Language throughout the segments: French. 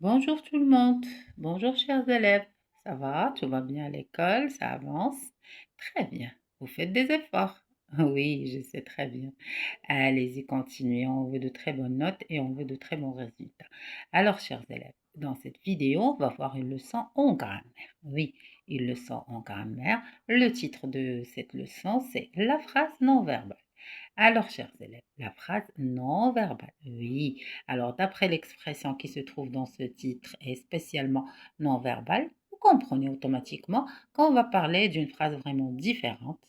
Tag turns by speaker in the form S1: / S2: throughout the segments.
S1: Bonjour tout le monde. Bonjour chers élèves. Ça va? Tout va bien à l'école? Ça avance? Très bien. Vous faites des efforts. Oui, je sais très bien. Allez-y, continuez. On veut de très bonnes notes et on veut de très bons résultats. Alors, chers élèves, dans cette vidéo, on va voir une leçon en grammaire. Oui, une leçon en grammaire. Le titre de cette leçon, c'est la phrase non verbale. Alors, chers élèves, la phrase non verbale. Oui, alors d'après l'expression qui se trouve dans ce titre et spécialement non verbale, vous comprenez automatiquement qu'on va parler d'une phrase vraiment différente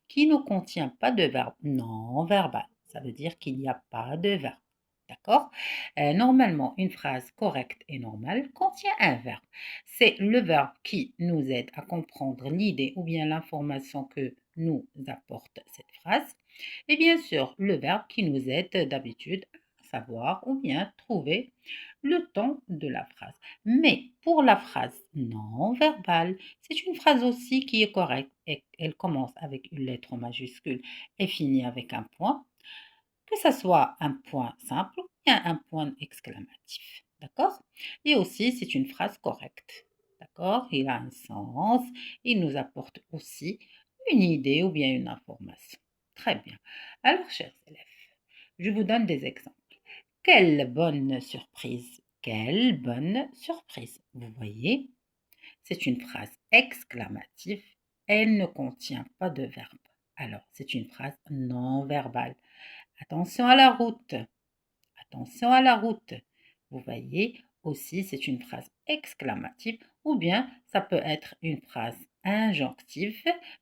S1: qui ne contient pas de verbe non verbal. Ça veut dire qu'il n'y a pas de verbe. D'accord? Normalement, une phrase correcte et normale contient un verbe. C'est le verbe qui nous aide à comprendre l'idée ou bien l'information que nous apporte cette phrase. Et bien sûr, le verbe qui nous aide d'habitude à savoir ou bien trouver le ton de la phrase. Mais pour la phrase non verbale, c'est une phrase aussi qui est correcte et elle commence avec une lettre majuscule et finit avec un point, que ce soit un point simple ou bien un point exclamatif. D'accord? Et aussi, c'est une phrase correcte. D'accord? Il a un sens, il nous apporte aussi une idée ou bien une information. Très bien. Alors, chers élèves, je vous donne des exemples. Quelle bonne surprise! Quelle bonne surprise! Vous voyez, c'est une phrase exclamative. Elle ne contient pas de verbe. Alors, c'est une phrase non verbale. Attention à la route. Attention à la route. Vous voyez, aussi, c'est une phrase exclamative ou bien ça peut être une phrase injonctive,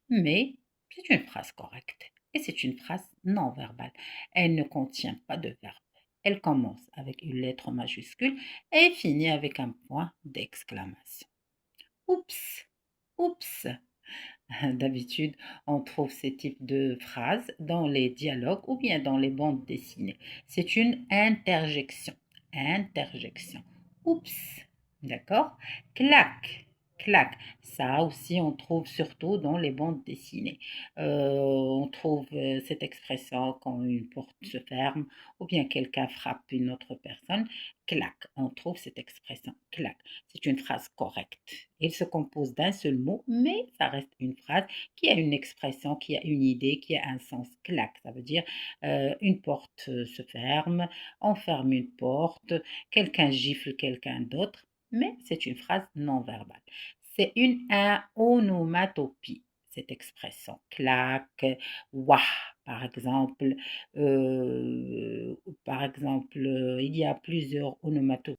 S1: mais c'est une phrase correcte. Et c'est une phrase non verbale. Elle ne contient pas de verbe. Elle commence avec une lettre majuscule et finit avec un point d'exclamation. Oups, oups. D'habitude, on trouve ces types de phrases dans les dialogues ou bien dans les bandes dessinées. C'est une interjection. Interjection. Oups. D'accord? Clac. Clac. Ça aussi, on trouve surtout dans les bandes dessinées. On trouve cette expression quand une porte se ferme ou bien quelqu'un frappe une autre personne. Clac. On trouve cette expression. Clac. C'est une phrase correcte. Il se compose d'un seul mot, mais ça reste une phrase qui a une expression, qui a une idée, qui a un sens. Clac, ça veut dire une porte se ferme, on ferme une porte, quelqu'un gifle quelqu'un d'autre, mais c'est une phrase non verbale. C'est une onomatopie, cette expression. Clac, wah, par exemple. Il y a plusieurs onomatopées